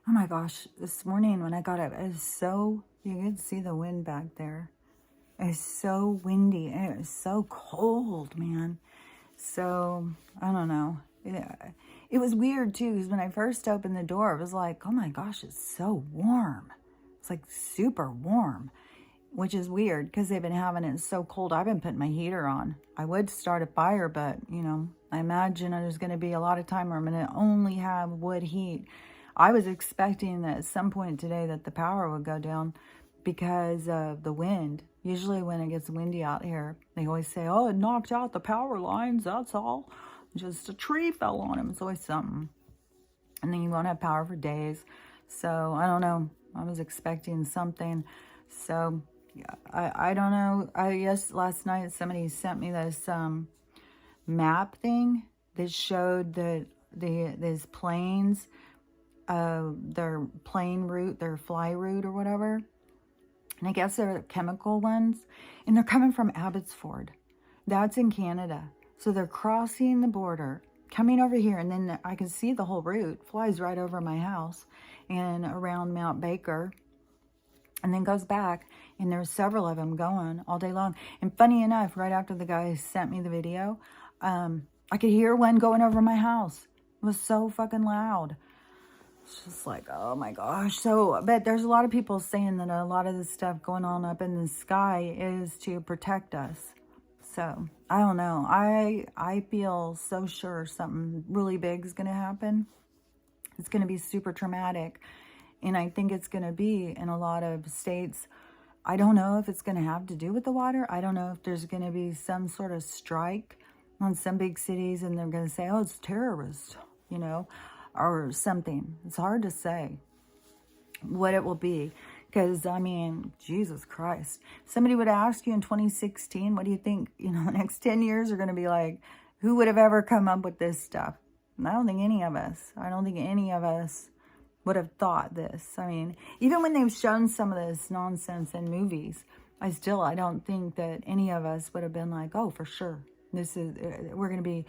Oh my gosh, this morning when I got up, it was so, you could see the wind back there. It was so windy and it was so cold, man. So, I don't know. It was weird too, because when I first opened the door, it was like, oh my gosh, it's so warm. It's like super warm, which is weird because they've been having it so cold. I've been putting my heater on. I would start a fire, but, I imagine there's going to be a lot of time where I'm going to only have wood heat. I was expecting that at some point today that the power would go down because of the wind. Usually when it gets windy out here, they always say, oh, it knocked out the power lines, that's all. Just a tree fell on them. It's always something. And then you won't have power for days. So, I don't know. I was expecting something. So, yeah, I don't know. I guess last night somebody sent me this map thing that showed that these planes, their plane route, their fly route or whatever. And I guess they're chemical ones. And they're coming from Abbotsford. That's in Canada. So they're crossing the border, coming over here. And then I can see the whole route. Flies right over my house and around Mount Baker. And then goes back. And there's several of them going all day long. And funny enough, right after the guy sent me the video, I could hear one going over my house. It was so fucking loud. It's just like, oh my gosh. So, but there's a lot of people saying that a lot of this stuff going on up in the sky is to protect us. So, I don't know. I feel so sure something really big is going to happen. It's going to be super traumatic. And I think it's going to be in a lot of states. I don't know if it's going to have to do with the water. I don't know if there's going to be some sort of strike on some big cities and they're going to say, oh, it's terrorist, or something. It's hard to say what it will be. Because, I mean, Jesus Christ. Somebody would ask you in 2016, what do you think, the next 10 years are going to be like? Who would have ever come up with this stuff? And I don't think any of us would have thought this. I mean, even when they've shown some of this nonsense in movies, I don't think that any of us would have been like, oh, for sure. We're going to be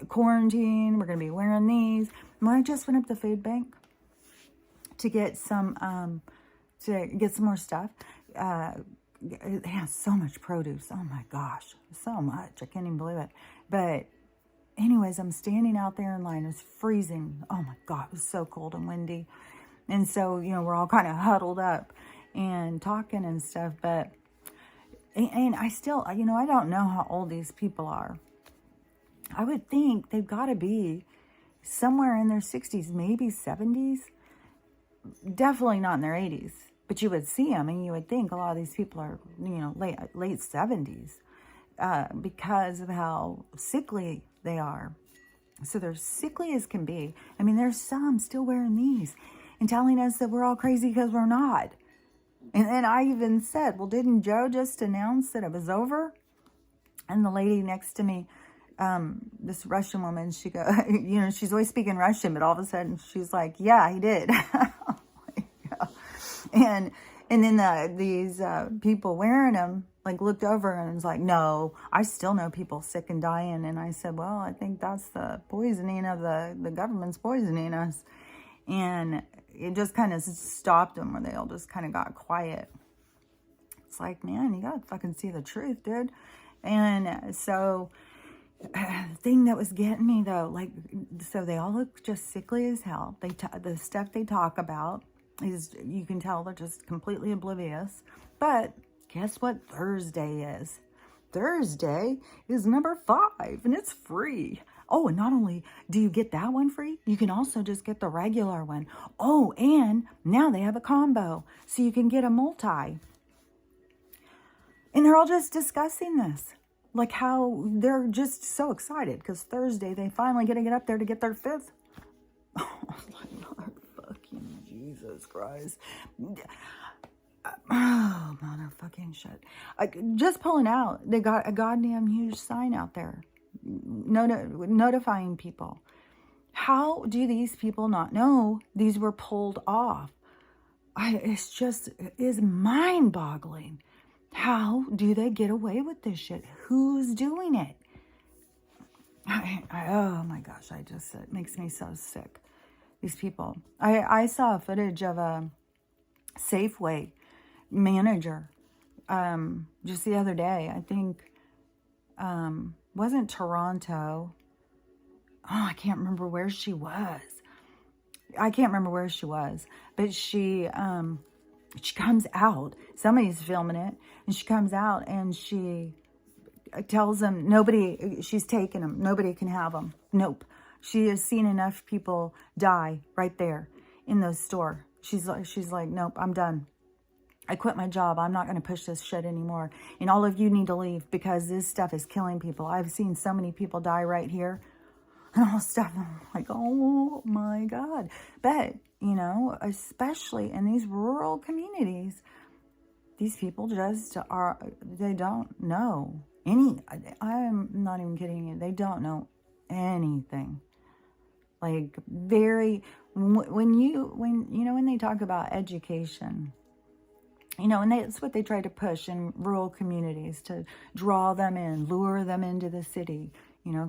quarantined. We're going to be wearing these. When I just went up to the food bank to get some more stuff, it has so much produce. Oh my gosh, so much. I can't even believe it. But anyways, I'm standing out there in line. It's freezing. Oh my God, it was so cold and windy. And so, we're all kind of huddled up and talking and stuff. But, and I still, I don't know how old these people are. I would think they've got to be somewhere in their 60s, maybe 70s. Definitely not in their 80s. But you would see them and you would think a lot of these people are, late 70s because of how sickly they are. So they're sickly as can be. I mean, there's some still wearing these and telling us that we're all crazy because we're not. And then I even said, well, didn't Joe just announce that it was over? And the lady next to me, this Russian woman, she go, she's always speaking Russian, but all of a sudden she's like, yeah, he did. And then these people wearing them like looked over and was like, no, I still know people sick and dying. And I said, well, I think that's the poisoning of the government's poisoning us. And it just kind of stopped them where they all just kind of got quiet. It's like, man, you got to fucking see the truth, dude. And so the thing that was getting me though, so they all look just sickly as hell. The stuff they talk about is, you can tell they're just completely oblivious. But guess what Thursday is? Thursday is number 5 and it's free. Oh, and not only do you get that one free, you can also just get the regular one. Oh, and now they have a combo, so you can get a multi. And they're all just discussing this. Like how they're just so excited because Thursday they finally get to get up there to get their 5th. Oh, Lord fucking Jesus Christ. Oh, motherfucking shit. Just pulling out. They got a goddamn huge sign out there notifying people. How do these people not know these were pulled off? It is mind-boggling. How do they get away with this shit? Who's doing it? Oh my gosh, it makes me so sick. These people. I saw footage of a Safeway manager just the other day. I think wasn't Toronto. Oh, I can't remember where she was. But she comes out. Somebody's filming it, and she comes out and she tells them she's taking them. Nobody can have them. Nope. She has seen enough people die right there in the store. She's like, nope, I'm done. I quit my job. I'm not going to push this shit anymore. And all of you need to leave because this stuff is killing people. I've seen so many people die right here and all stuff. I'm like, oh my God. But, especially in these rural communities, these people they don't know I'm not even kidding you. They don't know anything. Like when they talk about education, and that's what they try to push in rural communities to draw them in, lure them into the city.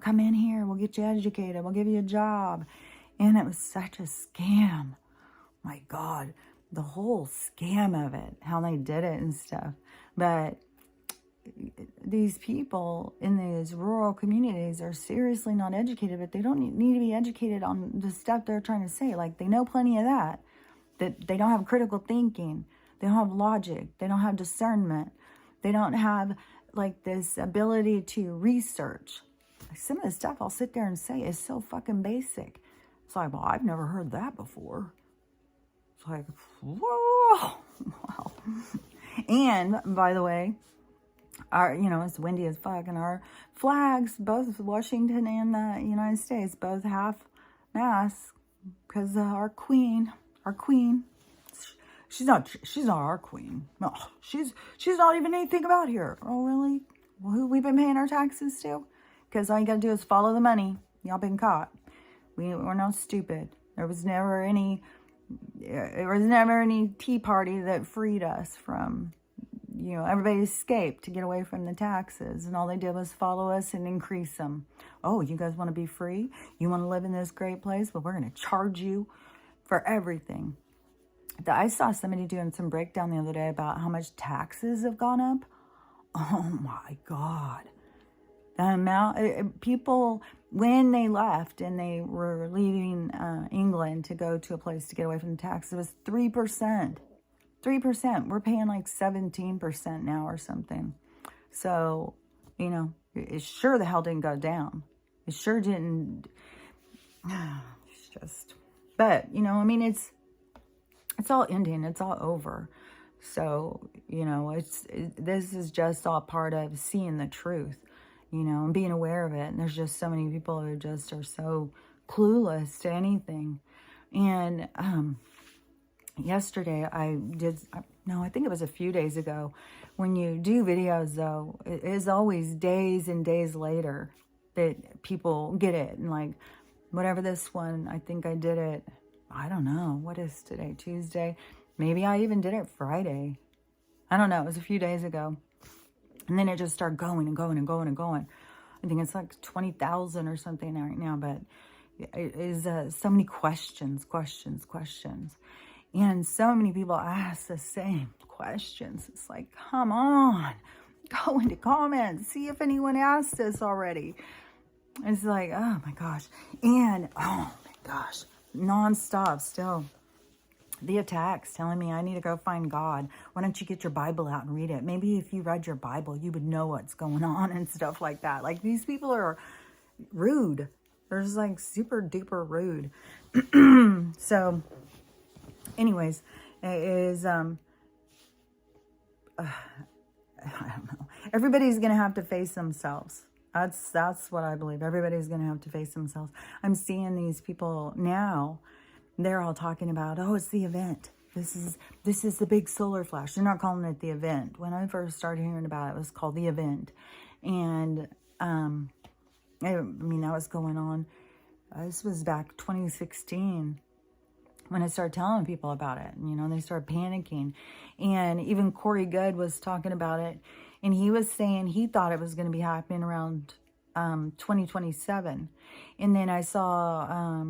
Come in here, we'll get you educated, we'll give you a job. And it was such a scam. My God, the whole scam of it, how they did it and stuff. But these people in these rural communities are seriously not educated, but they don't need to be educated on the stuff they're trying to say. Like, they know plenty of that they don't have critical thinking. They don't have logic. They don't have discernment. They don't have, like, this ability to research. Some of the stuff I'll sit there and say is so fucking basic. It's like, well, I've never heard that before. It's like, whoa. Wow. And, by the way, it's windy as fuck, and our flags, both Washington and the United States, both half mast because our queen, she's not our queen. No, she's not even anything about here. Oh, really? Well, who we've been paying our taxes to? Because all you gotta do is follow the money. Y'all been caught. We're not stupid. There was never any Tea Party that freed us from. Everybody escaped to get away from the taxes, and all they did was follow us and increase them. Oh, you guys want to be free? You want to live in this great place? Well, we're going to charge you for everything. I saw somebody doing some breakdown the other day about how much taxes have gone up. Oh my God. The amount, people, when they left and they were leaving England to go to a place to get away from the taxes, it was 3%. 3%. We're paying like 17% now or something. So, it sure the hell didn't go down. It sure didn't. It's just, but, it's all ending. It's all over. So, this is just all part of seeing the truth, and being aware of it. And there's just so many people who just are so clueless to anything. And, yesterday I think it was a few days ago. When you do videos, though, it is always days and days later that people get it. And like, whatever this one, I think I did it, I don't know, what is today, Tuesday? Maybe I even did it Friday. I don't know, it was a few days ago. And then it just started going and going and going and going. I think it's like 20,000 or something right now, but it is so many questions. And so many people ask the same questions. It's like, come on, go into comments, see if anyone asked this already. It's like, oh my gosh. And, oh my gosh, nonstop still. The attacks telling me I need to go find God. Why don't you get your Bible out and read it? Maybe if you read your Bible, you would know what's going on and stuff like that. Like, these people are rude. They're just like super duper rude. So, anyways, it is, I don't know. Everybody's going to have to face themselves. That's what I believe. Everybody's going to have to face themselves. I'm seeing these people now. They're all talking about, oh, it's the event. This is the big solar flash. They're not calling it the event. When I first started hearing about it, it was called the event. And, that was going on. This was back 2016 when I started telling people about it. And, they started panicking. And even Corey Goode was talking about it. And he was saying he thought it was going to be happening around 2027. And then I saw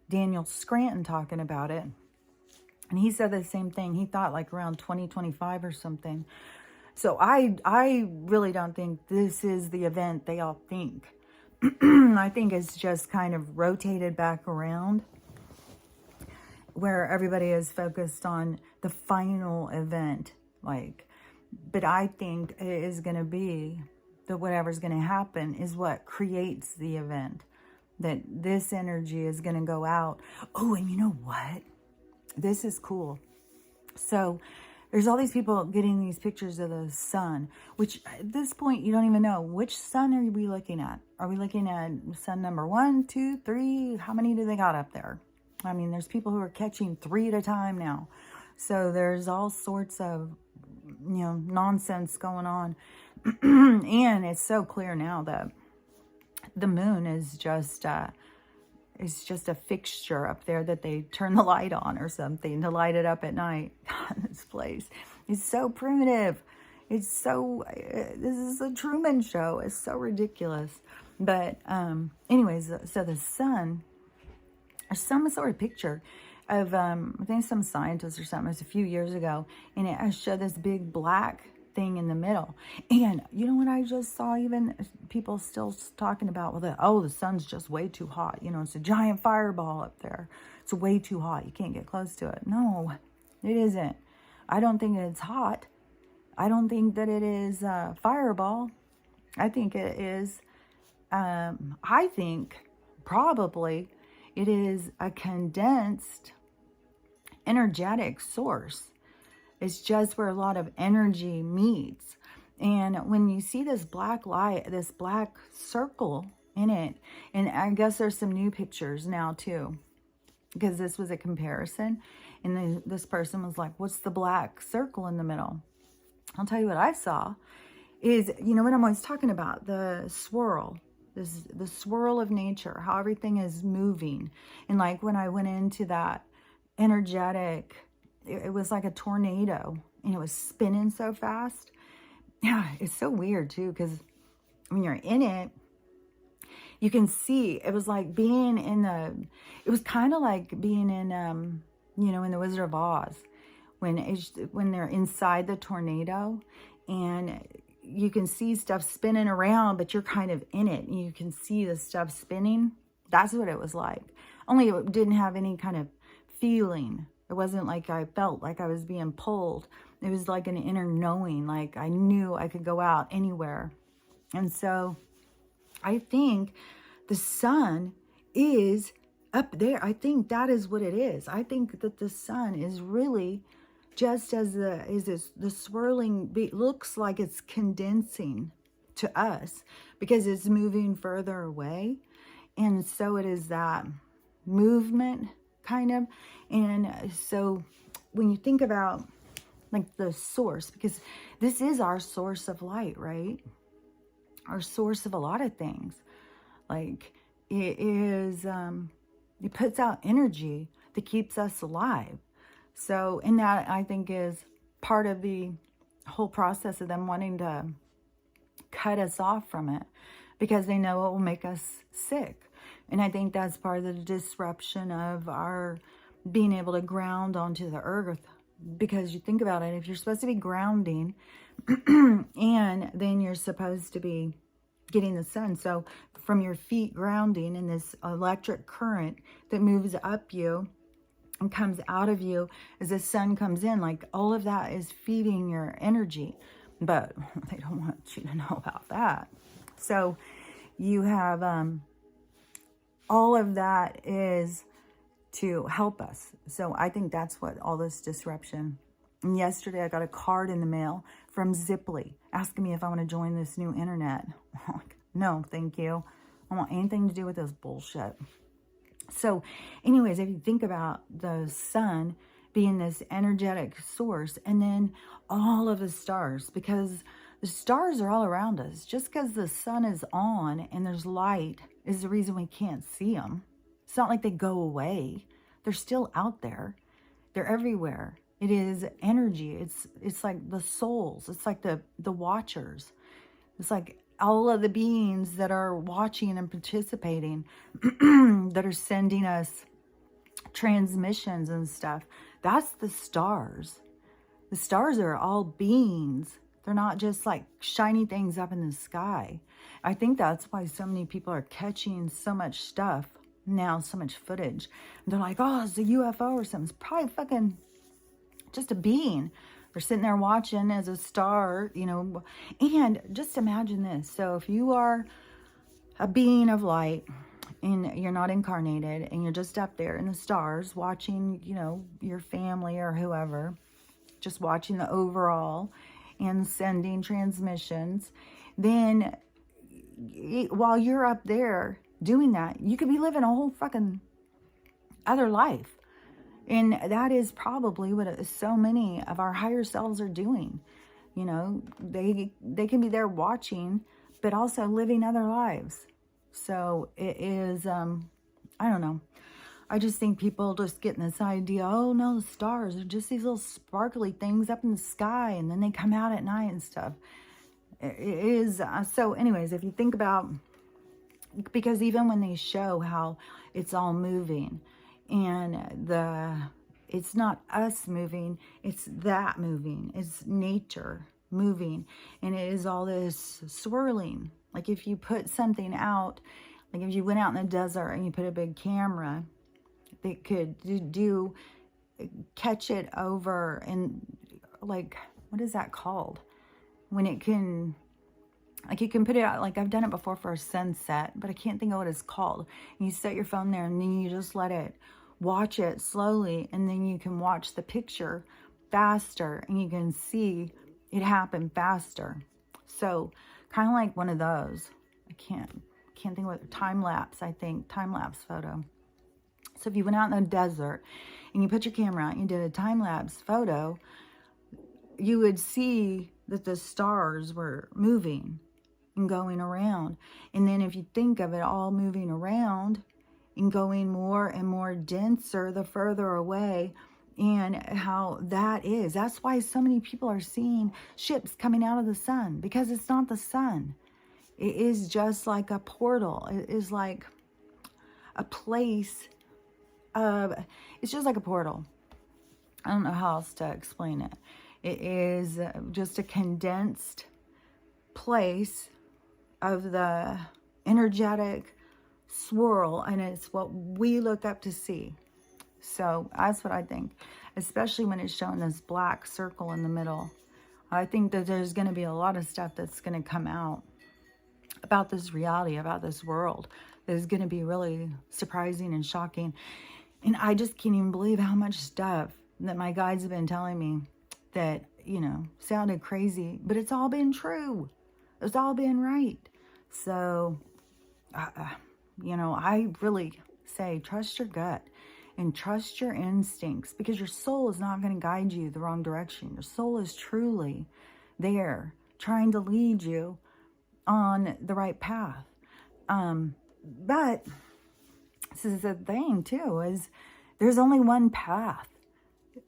Daniel Scranton talking about it. And he said the same thing. He thought like around 2025 or something. So I really don't think this is the event they all think. I think it's just kind of rotated back around where everybody is focused on the final event. But I think it is going to be that whatever's going to happen is what creates the event. That this energy is going to go out. Oh, and you know what? This is cool. So there's all these people getting these pictures of the sun, which at this point, you don't even know. Which sun are we looking at? Are we looking at sun number 1, 2, 3? How many do they got up there? I mean, there's people who are catching 3 at a time now. So there's all sorts of, nonsense going on. And it's so clear now that the moon is just a fixture up there that they turn the light on or something to light it up at night. God, this place is so primitive. It's so, this is a Truman Show. It's so ridiculous. But anyways, so the sun, or some sort of picture of, I think some scientist or something, it was a few years ago, and it showed this big black thing in the middle. And you know what I just saw? Even people still talking about, the sun's just way too hot. It's a giant fireball up there. It's way too hot. You can't get close to it. No, it isn't. I don't think it's hot. I don't think that it is a fireball. I think it is, I think probably it is a condensed energetic source. It's just where a lot of energy meets. And when you see this black light, this black circle in it, and I guess there's some new pictures now too, because this was a comparison. And then this person was like, what's the black circle in the middle? I'll tell you what I saw is, what I'm always talking about, the swirl. The swirl of nature, how everything is moving. And like when I went into that energetic, it was like a tornado and it was spinning so fast. Yeah, it's so weird too, because when you're in it, you can see, it was like being in it was kind of like being in, in the Wizard of Oz, when they're inside the tornado and you can see stuff spinning around, but you're kind of in it and you can see the stuff spinning. That's what it was like. Only it didn't have any kind of feeling. It wasn't like I felt like I was being pulled. It was like an inner knowing, like I knew I could go out anywhere. And so I think the sun is up there. I think that is what it is. I think that the sun is really just as the swirling looks like it's condensing to us because it's moving further away. And so it is that movement kind of. And so when you think about like the source, because this is our source of light, right? Our source of a lot of things. Like it is, it puts out energy that keeps us alive. So, and that I think is part of the whole process of them wanting to cut us off from it because they know it will make us sick. And I think that's part of the disruption of our being able to ground onto the earth. Because you think about it, if you're supposed to be grounding and then you're supposed to be getting the sun. So from your feet grounding in this electric current that moves up you and comes out of you as the sun comes in, like all of that is feeding your energy. But they don't want you to know about that. So you have all of that is to help us. So I think that's what all this disruption. And yesterday I got a card in the mail from Ziply asking me if I want to join this new internet. I'm like, no, thank you. I don't want anything to do with this bullshit. So anyways, if you think about the sun being this energetic source and then all of the stars, because the stars are all around us. Just because the sun is on and there's light is the reason we can't see them. It's not like they go away. They're still out there. They're everywhere. It is energy. It's like the souls. It's like the watchers. It's like all of the beings that are watching and participating that are sending us transmissions and stuff. That's the stars. The stars are all beings. They're not just like shiny things up in the sky. I think that's why so many people are catching so much stuff now, so much footage. And they're like, oh, it's a UFO or something. It's probably fucking just a being. They're sitting there watching as a star, you know. And just imagine this. So if you are a being of light and you're not incarnated and you're just up there in the stars watching, you know, your family or whoever, just watching the overall and sending transmissions, then while you're up there doing that, you could be living a whole fucking other life. And that is probably what so many of our higher selves are doing. You know, they can be there watching, but also living other lives. So it is, I don't know. I just think people just getting this idea, oh no, the stars are just these little sparkly things up in the sky, and then they come out at night and stuff. It is, so anyways, if you think about, because even when they show how it's all moving, and it's not us moving, it's that moving, it's nature moving, and it is all this swirling. Like if you put something out, like if you went out in the desert and you put a big camera, they could catch it over, and like, what is that called? When it can, like you can put it out, like I've done it before for a sunset, but I can't think of what it's called. And you set your phone there and then you just let it watch it slowly, and then you can watch the picture faster and you can see it happen faster. So kind of like one of those. I can't think what, time-lapse, I think, time-lapse photo. So if you went out in the desert and you put your camera out and you did a time-lapse photo, you would see that the stars were moving and going around. And then if you think of it all moving around and going more and more denser the further away, and how that is. That's why so many people are seeing ships coming out of the sun, because it's not the sun. It is just like a portal. It is like a place of, it's just like a portal. I don't know how else to explain it. It is just a condensed place of the energetic swirl, and it's what we look up to see. So that's what I think, especially when it's showing this black circle in the middle. I think that there's going to be a lot of stuff that's going to come out about this reality, about this world, that is going to be really surprising and shocking. And I just can't even believe how much stuff that my guides have been telling me that, you know, sounded crazy, but it's all been true. It's all been right. So, you know, I really say trust your gut and trust your instincts, because your soul is not going to guide you the wrong direction. Your soul is truly there trying to lead you on the right path. But this is the thing too, is there's only one path.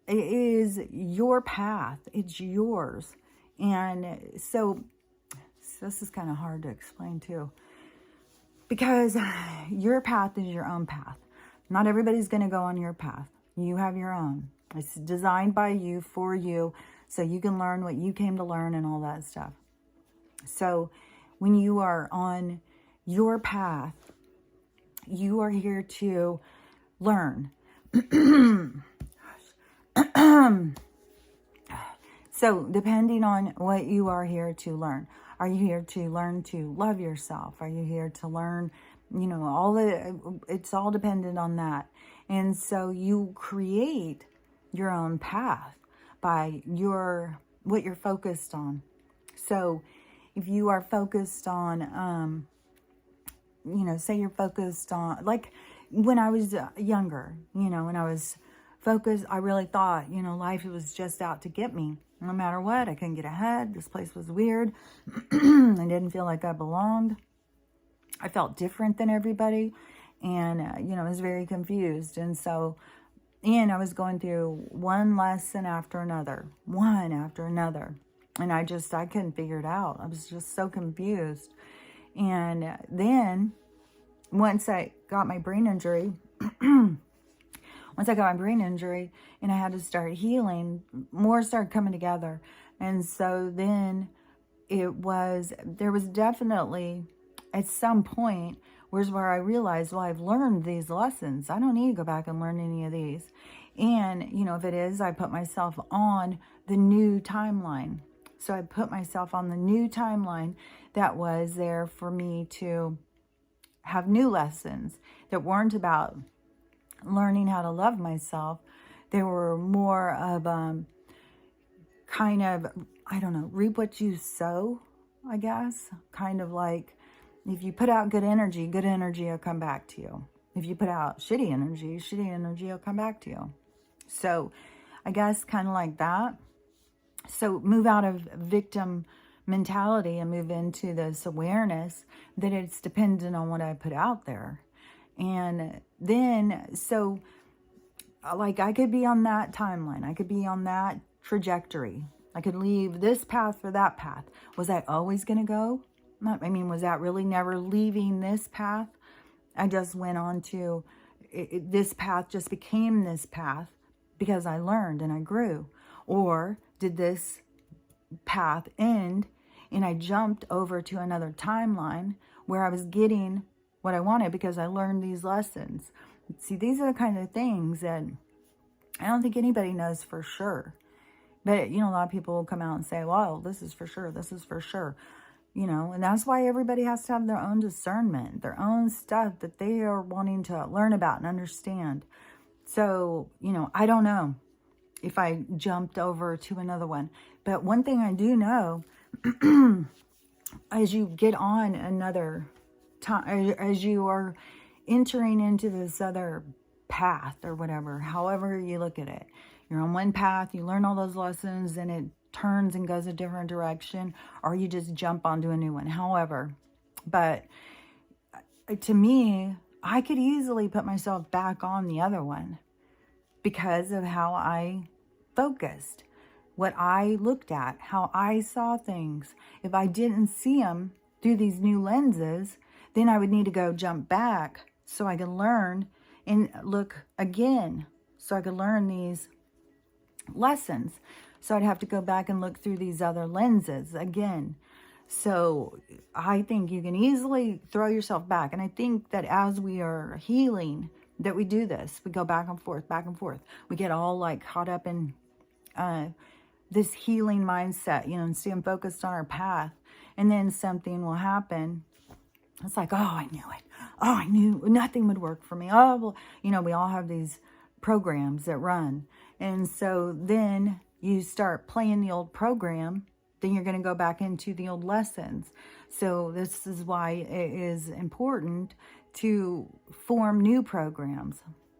It is your path. It's yours. And so this is kind of hard to explain too, because your path is your own path. Not everybody's going to go on your path. You have your own. It's designed by you, for you, so you can learn what you came to learn and all that stuff. So when you are on your path, you are here to learn. So depending on what you are here to learn, are you here to learn to love yourself? Are you here to learn, you know, it's all dependent on that. And so you create your own path by what you're focused on. So if you are focused on, you know, say you're focused on, like when I was younger, you know, when I was focused, I really thought, you know, life was just out to get me. No matter what, I couldn't get ahead. This place was weird. I didn't feel like I belonged. I felt different than everybody. And, you know, I was very confused. And so, and I was going through one lesson after another. One after another. And I couldn't figure it out. I was just so confused. And then, once I got my brain injury, once I got my brain injury and I had to start healing, more started coming together. And so then there was definitely at some point where I realized, well, I've learned these lessons. I don't need to go back and learn any of these. And, if it is, I put myself on the new timeline. So I put myself on the new timeline that was there for me to have new lessons that weren't about learning how to love myself. They were more of kind of, I don't know, reap what you sow, I guess. Kind of like, if you put out good energy will come back to you. If you put out shitty energy will come back to you. So I guess kind of like that. So move out of victim mentality and move into this awareness that it's dependent on what I put out there. And then, so like I could be on that timeline. I could be on that trajectory. I could leave this path for that path. Was I always going to go? Was that really never leaving this path? I just went on to, this path just became this path because I learned and I grew. Or did this path end and I jumped over to another timeline where I was getting what I wanted because I learned these lessons? See, these are the kind of things that I don't think anybody knows for sure. But, a lot of people will come out and say, well, this is for sure, this is for sure. And that's why everybody has to have their own discernment, their own stuff that they are wanting to learn about and understand. So, I don't know if I jumped over to another one. But one thing I do know, as you get on another time, as you are entering into this other path or whatever, however you look at it, you're on one path, you learn all those lessons, and it turns and goes a different direction, or you just jump onto a new one. However, but to me, I could easily put myself back on the other one because of how I focused, what I looked at, how I saw things. If I didn't see them through these new lenses, then I would need to go jump back so I could learn and look again, so I could learn these lessons. So I'd have to go back and look through these other lenses again. So I think you can easily throw yourself back. And I think that as we are healing, that we do this. We go back and forth, back and forth. We get all like caught up in this healing mindset, and staying focused on our path. And then something will happen. It's like, oh, I knew it. Oh, I knew nothing would work for me. Oh, well, we all have these programs that run. And so then you start playing the old program, then you're going to go back into the old lessons. So this is why it is important to form new programs.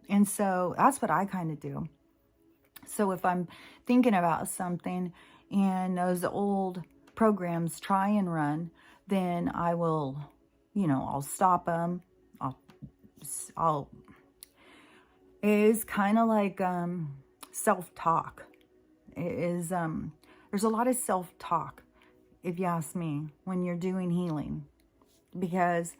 And so that's what I kind of do. So if I'm thinking about something and those old programs try and run, then I will, I'll stop them. It is kind of like self-talk. It is, there's a lot of self-talk, if you ask me, when you're doing healing, because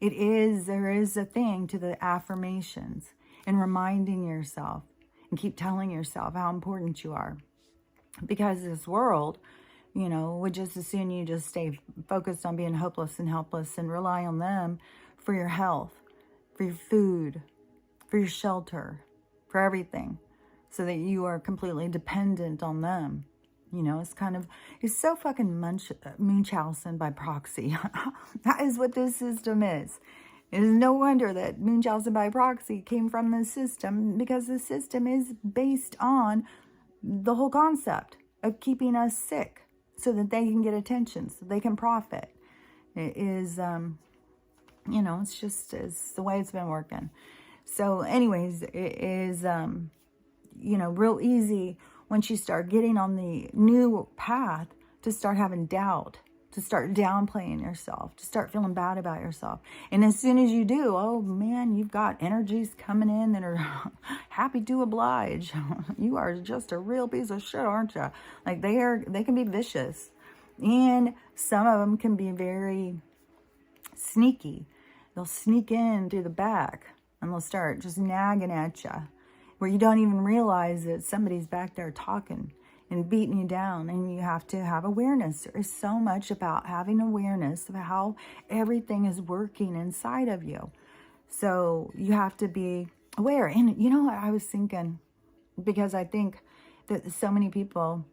there is a thing to the affirmations and reminding yourself and keep telling yourself how important you are, because this world, would just as soon you just stay focused on being hopeless and helpless and rely on them for your health, for your food, for your shelter, for everything, so that you are completely dependent on them. It's so fucking Munchausen by proxy. That is what this system is. It is no wonder that Munchausen by proxy came from the system, because the system is based on the whole concept of keeping us sick so that they can get attention, so they can profit. It is, it's the way it's been working. So anyways, it is, real easy once you start getting on the new path to start having doubt, to start downplaying yourself, to start feeling bad about yourself. And as soon as you do, oh man, you've got energies coming in that are happy to oblige. You are just a real piece of shit, aren't you? Like they can be vicious. And some of them can be very sneaky. They'll sneak in through the back and they'll start just nagging at you where you don't even realize that somebody's back there talking and beating you down, and you have to have awareness. There is so much about having awareness of how everything is working inside of you. So you have to be aware. And you know what I was thinking, because I think that so many people,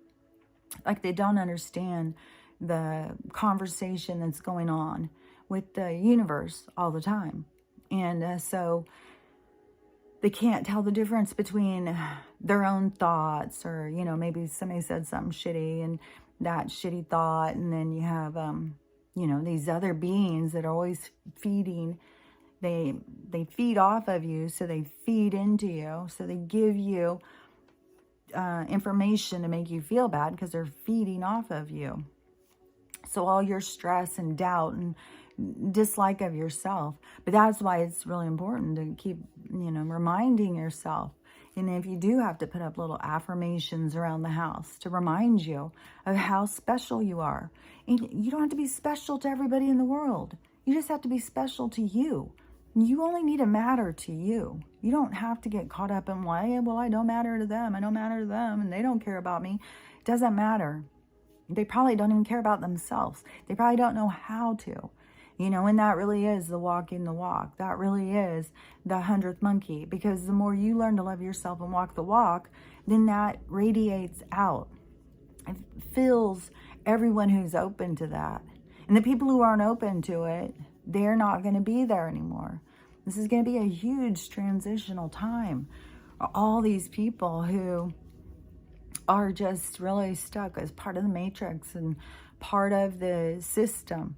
like, they don't understand the conversation that's going on with the universe all the time. And so they can't tell the difference between their own thoughts, or, you know, maybe somebody said something shitty and that shitty thought. And then you have, you know, these other beings that are always feeding. They feed off of you, so they feed into you. So they give you information to make you feel bad because they're feeding off of you. So all your stress and doubt and dislike of yourself. But that's why it's really important to keep, you know, reminding yourself. And if you do have to put up little affirmations around the house to remind you of how special you are. And you don't have to be special to everybody in the world. You just have to be special to you. You only need to matter to you. You don't have to get caught up in why, well, I don't matter to them. I don't matter to them, and they don't care about me. It doesn't matter. They probably don't even care about themselves. They probably don't know how to. You know, and that really is the walking the walk. That really is the 100th monkey. Because the more you learn to love yourself and walk the walk, then that radiates out. It fills everyone who's open to that. And the people who aren't open to it, they're not going to be there anymore. This is going to be a huge transitional time. All these people who are just really stuck as part of the matrix and part of the system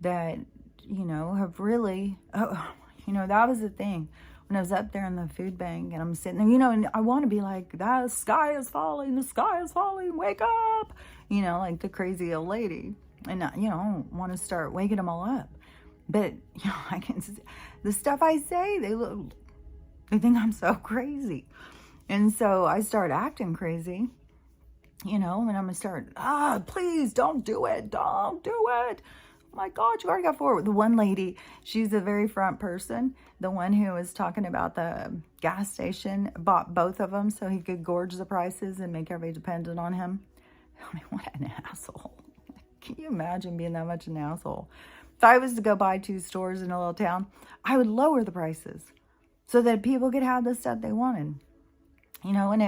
that, you know, have really, you know, that was the thing. When I was up there in the food bank and I'm sitting there, you know, and I want to be like, the sky is falling, wake up, you know, like the crazy old lady. And, you know, I want to start waking them all up. But, you know, I can, the stuff I say, they think I'm so crazy. And so I start acting crazy, you know, and I'm going to start, please don't do it. Don't do it. Oh my God, you already got forward. The one lady, she's a very front person. The one who was talking about the gas station, bought both of them so he could gorge the prices and make everybody dependent on him. I mean, what an asshole. Can you imagine being that much an asshole? If I was to go buy 2 stores in a little town, I would lower the prices so that people could have the stuff they wanted. You know, and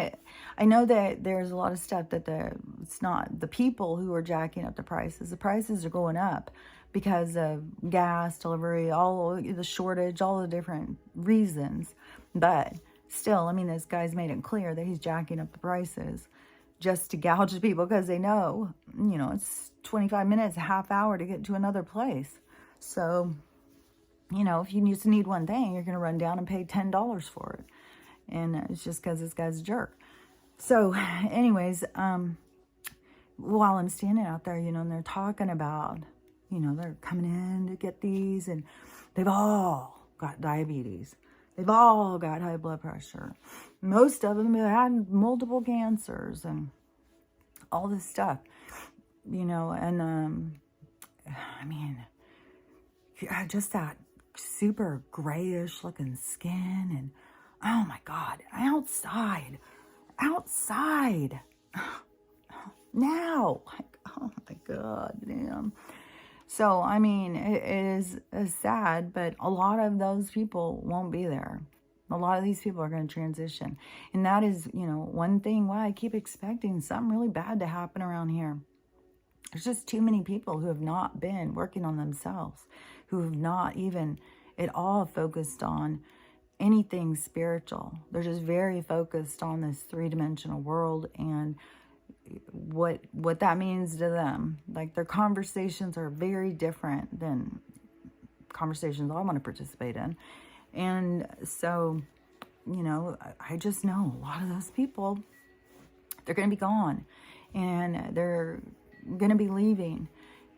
I know that there's a lot of stuff that it's not the people who are jacking up the prices. The prices are going up because of gas, delivery, all the shortage, all the different reasons. But still, I mean, this guy's made it clear that he's jacking up the prices just to gouge the people because they know, you know, it's 25 minutes, a half hour to get to another place. So, you know, if you just need one thing, you're going to run down and pay $10 for it. And it's just because this guy's a jerk. So anyways, while I'm standing out there, you know, and they're talking about, you know, they're coming in to get these, and they've all got diabetes. They've all got high blood pressure. Most of them have had multiple cancers and all this stuff, you know, and I mean, just that super grayish looking skin, and oh my God, outside now, like, oh my God, damn. So, I mean, it is sad, but a lot of those people won't be there. A lot of these people are going to transition. And that is, you know, one thing why I keep expecting something really bad to happen around here. There's just too many people who have not been working on themselves, who have not even at all focused on anything spiritual. They're just very focused on this 3-dimensional world and what that means to them. Like, their conversations are very different than conversations I want to participate in. And so, you know, I just know a lot of those people, they're going to be gone, and they're going to be leaving.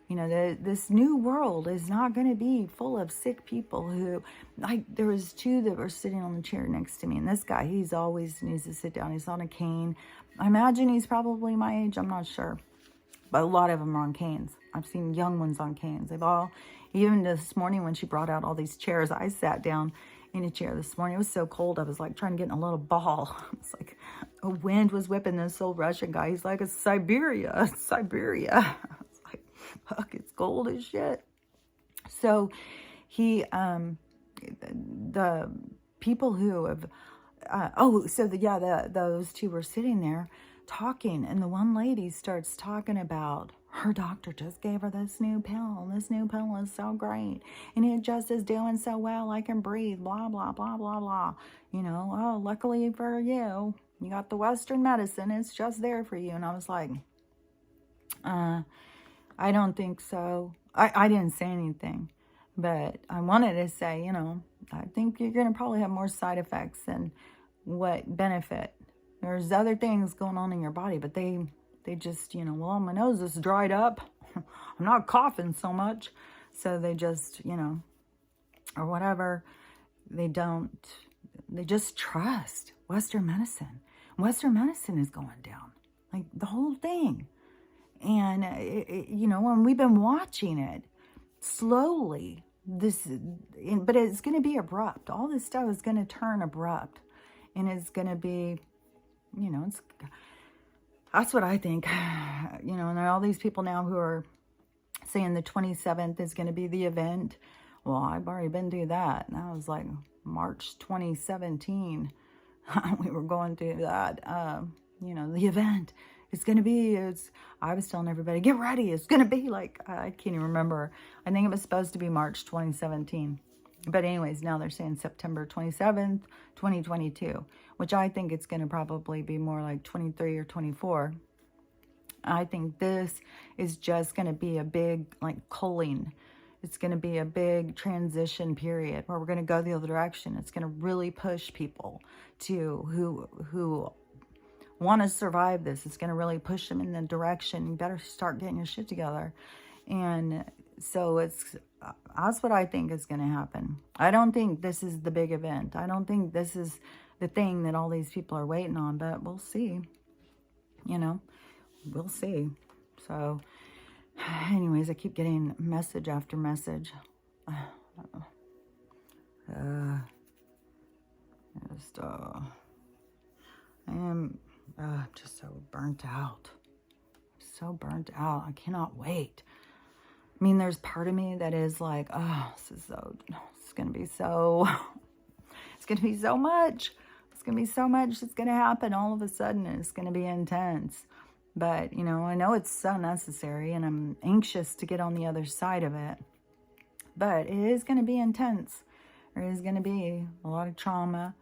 You know, this new world is not going to be full of sick people who, like, there was 2 that were sitting on the chair next to me. And this guy, he's always needs to sit down. He's on a cane. I imagine he's probably my age. I'm not sure. But a lot of them are on canes. I've seen young ones on canes. They've all, even this morning when she brought out all these chairs, I sat down in a chair this morning. It was so cold. I was like trying to get in a little ball. It's like a wind was whipping this old Russian guy. He's like, it's Siberia, it's Siberia. It's like, fuck, it's cold as shit. So he, the people who have, those two were sitting there talking, and the one lady starts talking about her doctor just gave her this new pill. This new pill is so great, and it just is doing so well. I can breathe, blah, blah, blah, blah, blah. Oh, luckily for you, you got the Western medicine. It's just there for you. And I was like, I don't think so. I didn't say anything, but I wanted to say, I think you're going to probably have more side effects than what benefit. There's other things going on in your body, but they just, well, my nose is dried up. I'm not coughing so much. So they just, or whatever. They just trust Western medicine. Western medicine is going down, like the whole thing. And, when we've been watching it slowly, but it's going to be abrupt. All this stuff is going to turn abrupt, and it's going to be, that's what I think. And there are all these people now who are saying the 27th is going to be the event. Well, I've already been through that. And that was like March 2017. We were going through that, the event. I was telling everybody, get ready. It's going to be like, I can't even remember. I think it was supposed to be March 2017. But anyways, now they're saying September 27th, 2022, which I think it's going to probably be more like 23 or 24. I think this is just going to be a big, like, culling. It's going to be a big transition period where we're going to go the other direction. It's going to really push people to who want to survive this. It's going to really push them in the direction. You better start getting your shit together. And so that's what I think is going to happen. I don't think this is the big event. I don't think this is the thing that all these people are waiting on, but we'll see. We'll see. So anyways, I keep getting message after message. I am just so burnt out. So burnt out. I cannot wait. I mean, there's part of me that is like, it's going to be so much. It's going to be so much that's going to happen all of a sudden, and it's going to be intense. But, I know it's so necessary, and I'm anxious to get on the other side of it. But it is going to be intense. There is going to be a lot of trauma.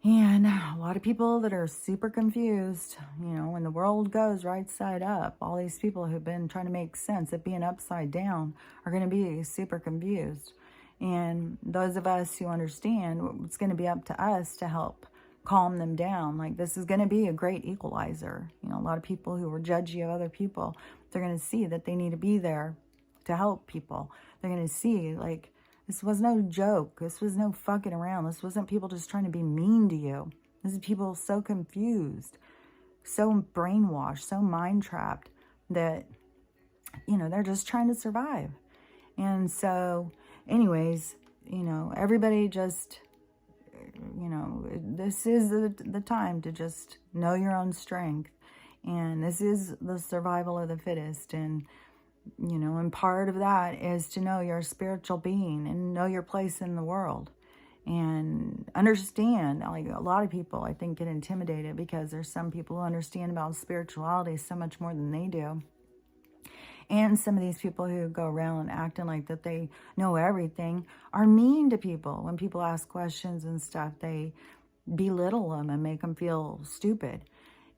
And a lot of people that are super confused, when the world goes right side up, all these people who've been trying to make sense of being upside down are going to be super confused. And those of us who understand, it's going to be up to us to help calm them down. Like, this is going to be a great equalizer. A lot of people who were judgy of other people, they're going to see that they need to be there to help people. They're going to see, like, this was no joke. This was no fucking around. This wasn't people just trying to be mean to you. This is people so confused, so brainwashed, so mind-trapped that, they're just trying to survive. And so, anyways, everybody just, this is the time to just know your own strength. And this is the survival of the fittest. And and part of that is to know you're a spiritual being and know your place in the world and understand. Like, a lot of people, I think, get intimidated because there's some people who understand about spirituality so much more than they do. And some of these people who go around acting like that they know everything are mean to people. When people ask questions and stuff, they belittle them and make them feel stupid.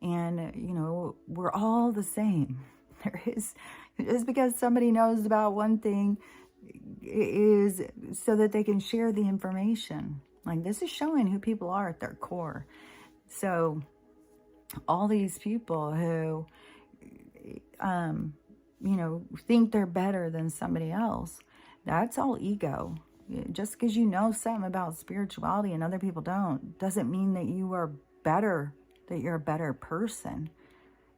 And, we're all the same. Just because somebody knows about one thing is so that they can share the information. Like, this is showing who people are at their core. So all these people who, think they're better than somebody else, that's all ego. Just because you know something about spirituality and other people don't, doesn't mean that you are better, that you're a better person.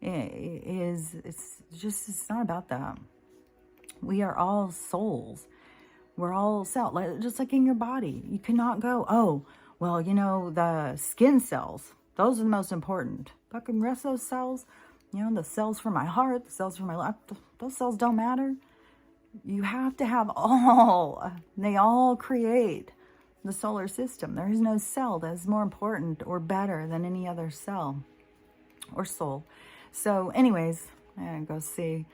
It's not about that. We are all souls. We're all cell, just like in your body. You cannot go, oh, well, you know, the skin cells, those are the most important. Fucking rest of those cells, you know, the cells for my heart, the cells for my life, those cells don't matter. You have to have all. They all create the solar system. There is no cell that is more important or better than any other cell or soul. So anyways, I'm going to go see.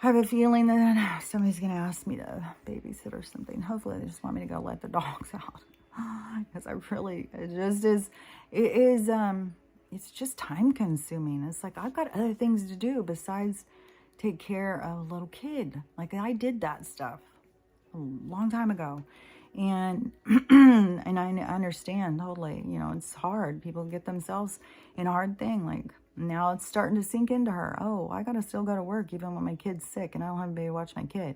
I have a feeling that somebody's going to ask me to babysit or something. Hopefully they just want me to go let the dogs out. Because it's just time consuming. It's like, I've got other things to do besides take care of a little kid. Like, I did that stuff a long time ago. And and I understand totally, you know, it's hard. People get themselves in a hard thing. Like, now it's starting to sink into her. Oh, I got to still go to work even when my kid's sick and I don't have anybody to watch my kid.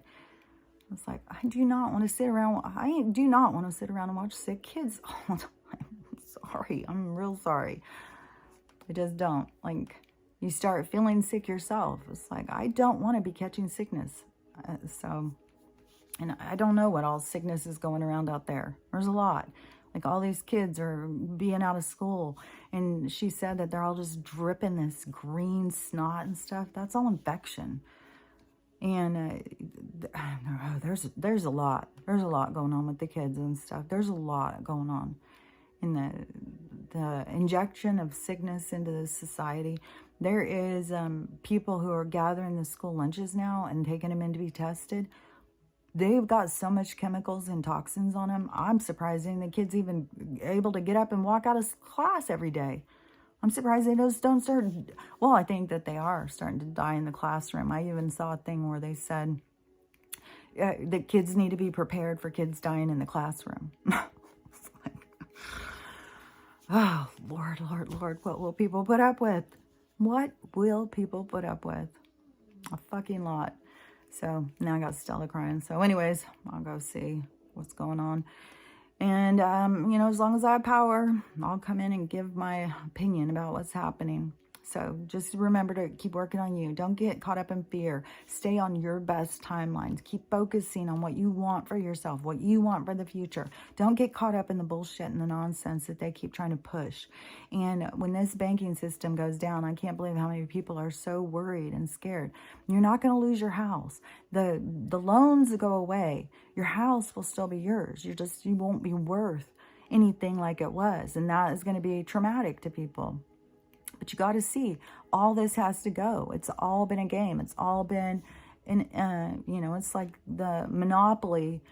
It's like, I do not want to sit around and watch sick kids all the time. I'm sorry. I'm real sorry. I just don't. Like, you start feeling sick yourself. It's like, I don't want to be catching sickness. And I don't know what all sickness is going around out there. There's a lot. Like, all these kids are being out of school. And she said that they're all just dripping this green snot and stuff. That's all infection. And there's a lot. There's a lot going on with the kids and stuff. There's a lot going on in the injection of sickness into this society. There is people who are gathering the school lunches now and taking them in to be tested. They've got so much chemicals and toxins on them. I'm surprised the kids even able to get up and walk out of class every day. I'm surprised they just don't start. Well, I think that they are starting to die in the classroom. I even saw a thing where they said that kids need to be prepared for kids dying in the classroom. It's like, oh, Lord, Lord, Lord, what will people put up with? What will people put up with? A fucking lot. So now I got Stella crying. So anyways, I'll go see what's going on. And, you know, as long as I have power, I'll come in and give my opinion about what's happening. So just remember to keep working on you. Don't get caught up in fear. Stay on your best timelines. Keep focusing on what you want for yourself, what you want for the future. Don't get caught up in the bullshit and the nonsense that they keep trying to push. And when this banking system goes down, I can't believe how many people are so worried and scared. You're not going to lose your house. The loans go away. Your house will still be yours. You won't be worth anything like it was. And that is going to be traumatic to people. But you got to see, all this has to go. It's all been a game. It's all been, you know, it's like the Monopoly,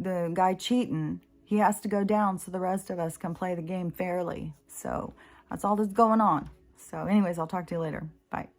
the guy cheating. He has to go down so the rest of us can play the game fairly. So that's all that's going on. So anyways, I'll talk to you later. Bye.